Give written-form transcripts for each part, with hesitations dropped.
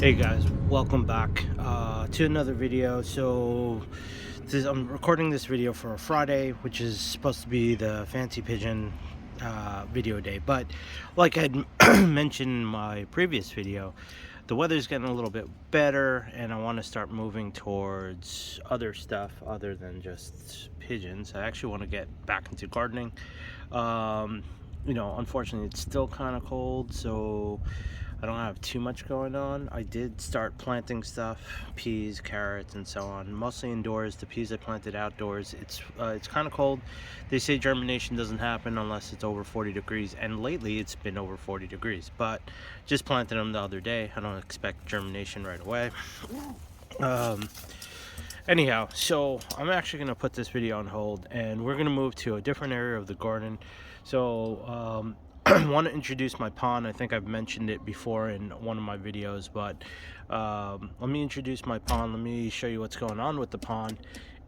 Hey guys, welcome back to another video. I'm recording this video for a Friday, which is supposed to be the Fancy Pigeon video day. But like I mentioned in my previous video, the weather's getting a little bit better, and I want to start moving towards other stuff other than just pigeons. I actually want to get back into gardening. Um, Unfortunately, it's still kind of cold, so I don't have too much going on. I did start planting stuff, peas, carrots, and so on. Mostly indoors. The peas I planted outdoors. It's kind of cold. They say germination doesn't happen unless it's over 40 degrees, and lately it's been over 40 degrees. But just planted them the other day. I don't expect germination right away. Um, Anyhow, so I'm actually gonna put this video on hold, and we're gonna move to a different area of the garden. I want to introduce my pond. I think I've mentioned it before in one of my videos, but let me introduce my pond. Let me show you what's going on with the pond,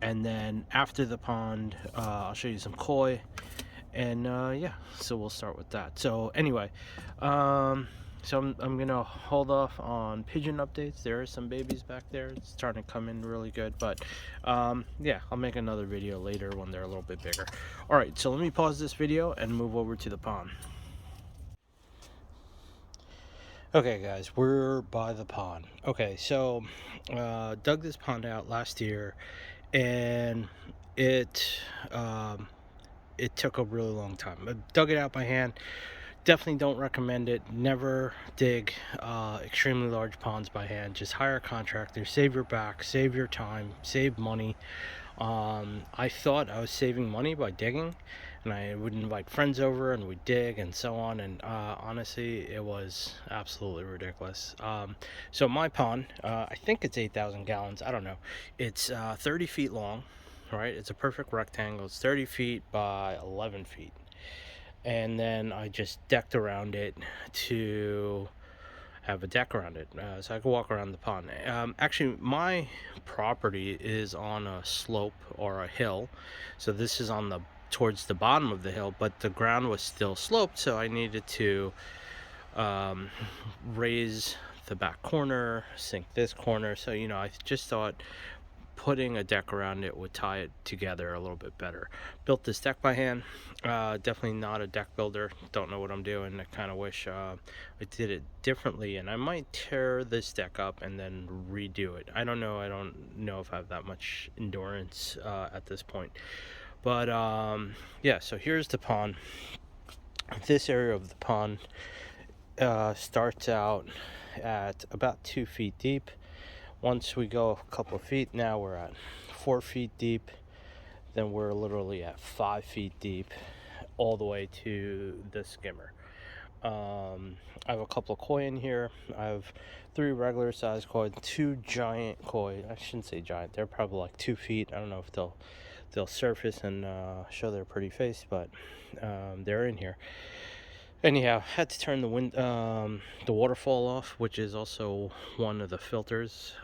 and then after the pond, I'll show you some koi, and yeah, so we'll start with that. So anyway, I'm gonna hold off on pigeon updates. There are some babies back there. It's starting to come in really good, but yeah, I'll make another video later when they're a little bit bigger. All right, so let me pause this video and move over to the pond. Okay, guys, we're by the pond. Okay, so dug this pond out last year, and it um, it took a really long time. I dug it out by hand. Definitely don't recommend it. Never dig extremely large ponds by hand. Just hire a contractor. Save your back. Save your time. Save money. I thought I was saving money by digging, and I would invite friends over and we'd dig and so on. And honestly, it was absolutely ridiculous. So my pond, I think it's 8,000 gallons. I don't know. It's 30 feet long, right? It's a perfect rectangle. It's 30 feet by 11 feet, and then I just decked around it to have a deck around it, so I could walk around the pond. Actually, my property is on a slope or a hill, so this is on the towards the bottom of the hill, but the ground was still sloped, so I needed to um, raise the back corner, sink this corner. So I just thought putting a deck around it would tie it together a little bit better. Built this deck by hand. Definitely not a deck builder. Don't know what I'm doing. I kind of wish I did it differently, and I might tear this deck up and then redo it. I don't know. I don't know if I have that much endurance at this point. But yeah, so here's the pond. This area of the pond starts out at about 2 feet deep. Once we go a couple of feet, now we're at 4 feet deep. Then we're literally at 5 feet deep, all the way to the skimmer. I have a couple of koi in here. I have 3 regular size koi, 2 giant koi. I shouldn't say giant. They're probably like 2 feet. I don't know if they'll surface and show their pretty face, but they're in here. Anyhow, had to turn the waterfall off, which is also one of the filters.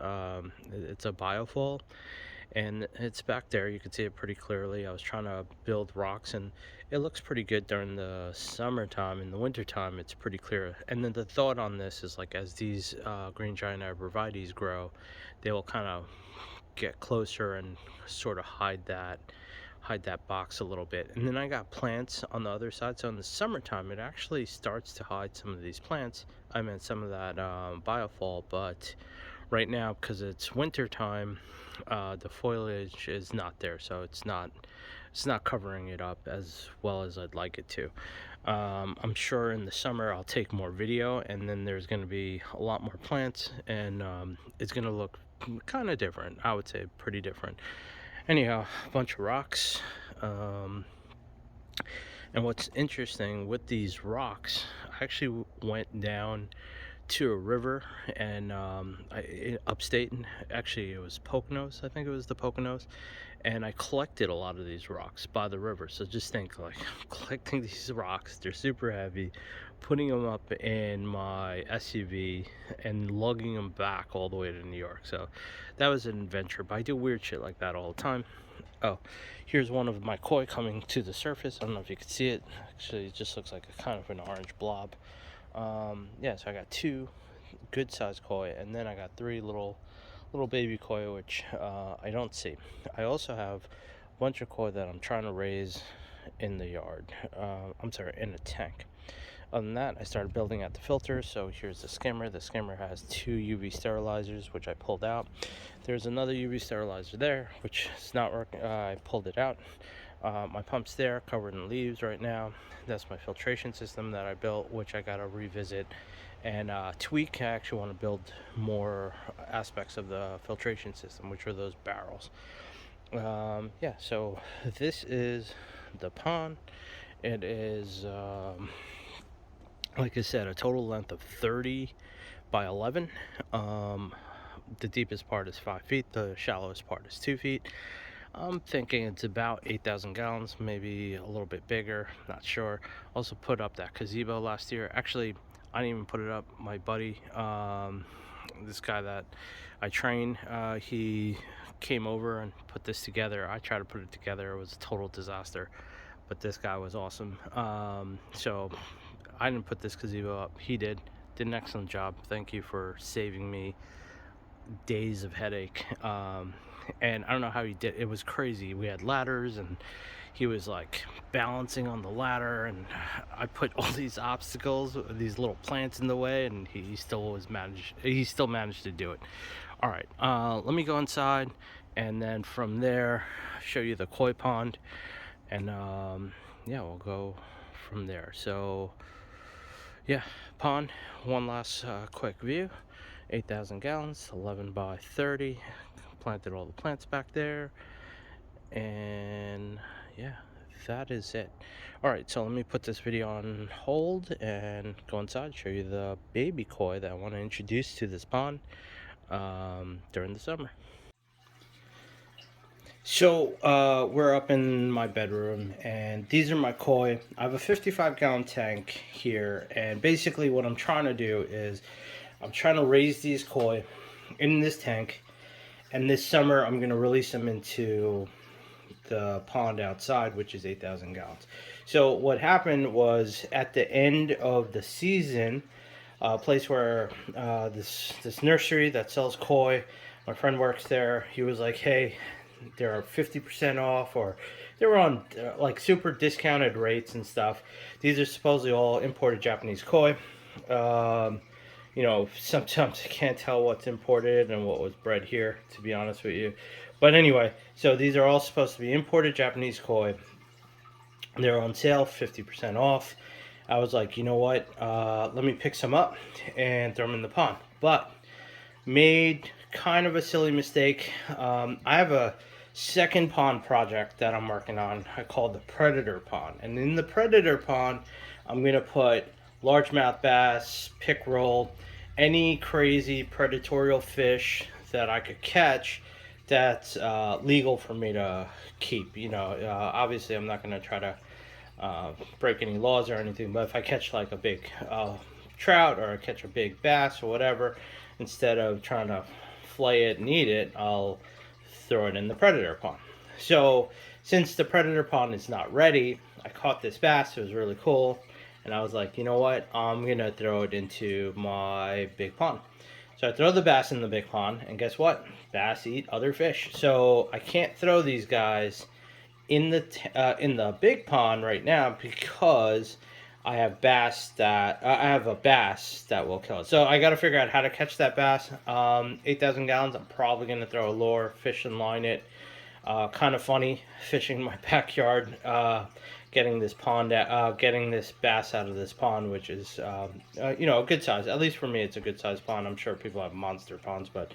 It's a biofall, and it's back there. You can see it pretty clearly. I was trying to build rocks, and it looks pretty good during the summertime. In the wintertime, it's pretty clear. And then the thought on this is, like, as these green giant arborvitaes grow, they will kind of get closer and sort of hide that box a little bit. And then I got plants on the other side, so in the summertime it actually starts to hide some of these plants. I meant some of that biofall, but right now, because it's winter time, the foliage is not there, so it's not covering it up as well as I'd like it to. I'm sure in the summer I'll take more video, and then there's going to be a lot more plants, and it's going to look kind of different. I would say pretty different. Anyhow, a bunch of rocks. And what's interesting with these rocks, I actually went down to a river, and in upstate, and actually it was Poconos. I think it was the Poconos, and I collected a lot of these rocks by the river. So just think, like, collecting these rocks, they're super heavy, putting them up in my SUV and lugging them back all the way to New York. So that was an adventure, but I do weird shit like that all the time. Oh, here's one of my koi coming to the surface. I don't know if you can see it. Actually, it just looks like a kind of an orange blob. Yeah, so I got two good sized koi, and then I got three little baby koi, which I don't see. I also have a bunch of koi that I'm trying to raise in the yard. I'm sorry, in a tank. Other than that, I started building out the filter. So here's the skimmer. The skimmer has two UV sterilizers, which I pulled out. There's another UV sterilizer there, which is not working. I pulled it out. My pump's there, covered in leaves right now. That's my filtration system that I built, which I gotta revisit and tweak. I actually want to build more aspects of the filtration system, which are those barrels. Yeah, so this is the pond. It is, like I said, a total length of 30 by 11. The deepest part is 5 feet, the shallowest part is 2 feet. I'm thinking it's about 8,000 gallons, maybe a little bit bigger, not sure. Also put up that gazebo last year. Actually, I didn't even put it up. My buddy, this guy that I train, he came over and put this together. I tried to put it together. It was a total disaster, but this guy was awesome. So I didn't put this gazebo up. He did an excellent job. Thank you for saving me days of headache. And I don't know how he did. It was crazy. We had ladders, and he was like balancing on the ladder, and I put all these obstacles, these little plants in the way, and he still managed to do it. All right, let me go inside, and then from there show you the koi pond, and yeah, we'll go from there. So yeah, pond, one last quick view. 8,000 gallons, 11 by 30. Planted all the plants back there, and yeah, that is it. All right, so let me put this video on hold and go inside, show you the baby koi that I want to introduce to this pond during the summer. So we're up in my bedroom, and these are my koi. I have a 55-gallon tank here, and basically what I'm trying to do is I'm trying to raise these koi in this tank, and this summer I'm going to release them into the pond outside, which is 8,000 gallons. So what happened was, at the end of the season, a place where this nursery that sells koi, my friend works there, he was like, hey, they're 50% off, or they were on like super discounted rates and stuff. These are supposedly all imported Japanese koi. You know, sometimes I can't tell what's imported and what was bred here, to be honest with you. But anyway, so these are all supposed to be imported Japanese koi. They're on sale, 50% off. I was like, you know what? Let me pick some up and throw them in the pond. But made kind of a silly mistake. I have a second pond project that I'm working on. I call the Predator Pond. And in the Predator Pond, I'm going to put largemouth bass, pickerel, any crazy predatorial fish that I could catch that's legal for me to keep. You know, obviously I'm not going to try to break any laws or anything, but if I catch like a big trout, or I catch a big bass or whatever, instead of trying to flay it and eat it, I'll throw it in the predator pond. So since the predator pond is not ready, I caught this bass. It was really cool, and I was like, you know what, I'm gonna throw it into my big pond. So I throw the bass in the big pond, and guess what? Bass eat other fish. So I can't throw these guys in the big pond right now, because I have I have a bass that will kill it. So I got to figure out how to catch that bass. 8,000 gallons. I'm probably gonna throw a lure, fish and line it. Kind of funny fishing in my backyard, getting this getting this bass out of this pond, which is you know, a good size. At least for me, it's a good size pond. I'm sure people have monster ponds, but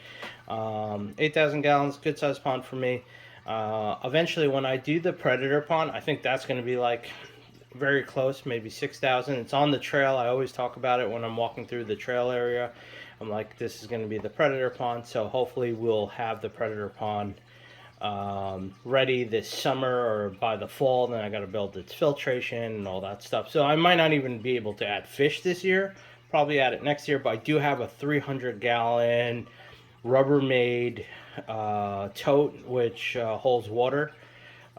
8,000 gallons, good size pond for me. Eventually, when I do the predator pond, I think that's going to be like very close, maybe 6,000. It's on the trail. I always talk about it when I'm walking through the trail area. I'm like, this is going to be the predator pond. So hopefully we'll have the predator pond ready this summer or by the fall. Then I got to build its filtration and all that stuff. So I might not even be able to add fish this year. Probably add it next year. But I do have a 300-gallon Rubbermaid tote, which holds water.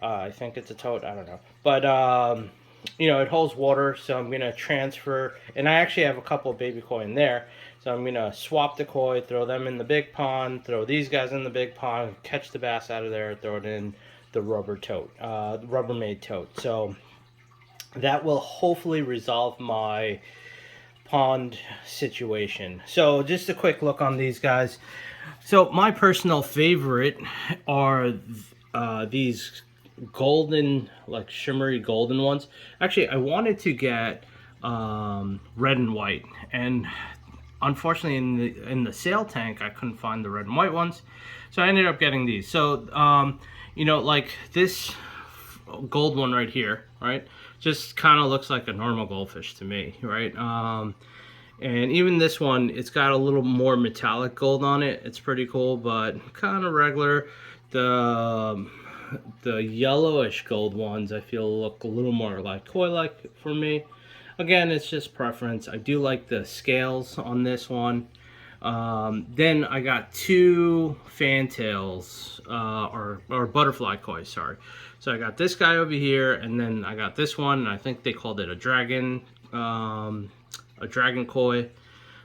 I think it's a tote. I don't know. But you know, it holds water, so I'm gonna transfer, and I actually have a couple of baby koi in there, so I'm gonna swap the koi, throw them in the big pond, throw these guys in the big pond, catch the bass out of there, throw it in the rubber tote, Rubbermaid tote. So that will hopefully resolve my pond situation. So just a quick look on these guys. So my personal favorite are these golden, like shimmery golden ones. Actually, I wanted to get red and white, and unfortunately in the sale tank I couldn't find the red and white ones, so I ended up getting these. So you know, like this gold one right here, right, just kind of looks like a normal goldfish to me, right? And even this one, it's got a little more metallic gold on it. It's pretty cool, but kind of regular. The yellowish gold ones I feel look a little more like koi-like for me. Again, it's just preference. I do like the scales on this one. Then I got two fantails, or butterfly koi, sorry. So I got this guy over here, and then I got this one, and I think they called it a dragon koi.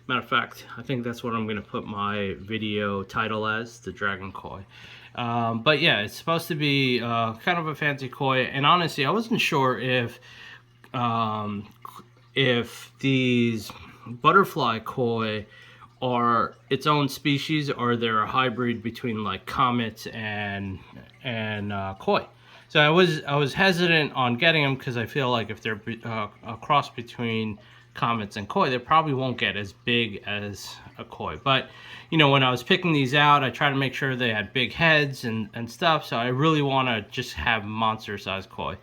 Matter of fact, I think that's what I'm going to put my video title as, the dragon koi. But yeah, it's supposed to be kind of a fancy koi, and honestly, I wasn't sure if these butterfly koi are its own species or they're a hybrid between like comets and koi. So I was hesitant on getting them because I feel like if they're a cross between comets and koi, they probably won't get as big as a koi. But you know, when I was picking these out, I tried to make sure they had big heads and stuff. So I really want to just have monster sized koi.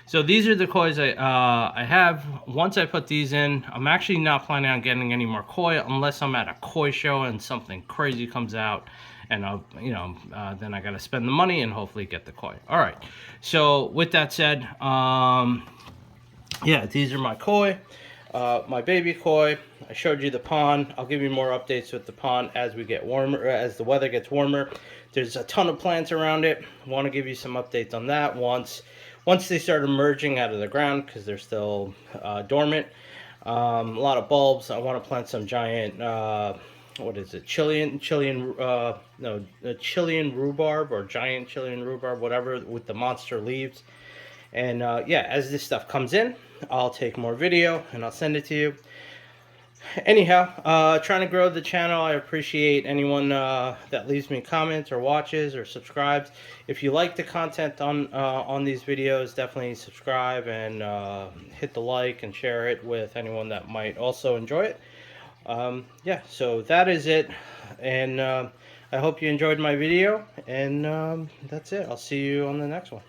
So these are the kois I have. Once I put these in, I'm actually not planning on getting any more koi unless I'm at a koi show and something crazy comes out, and I'll, you know, then I gotta spend the money and hopefully get the koi. All right. So with that said, yeah, these are my koi, my baby koi. I showed you the pond. I'll give you more updates with the pond as we get warmer, as the weather gets warmer. There's a ton of plants around it. I want to give you some updates on that once they start emerging out of the ground, because they're still dormant. A lot of bulbs. I want to plant some giant, what is it, Chilean rhubarb, or giant Chilean rhubarb, whatever, with the monster leaves. And yeah, as this stuff comes in, I'll take more video and I'll send it to you. Anyhow, trying to grow the channel. I appreciate anyone that leaves me comments or watches or subscribes. If you like the content on these videos, definitely subscribe and hit the like and share it with anyone that might also enjoy it. Yeah, so that is it, and I hope you enjoyed my video, and that's it. I'll see you on the next one.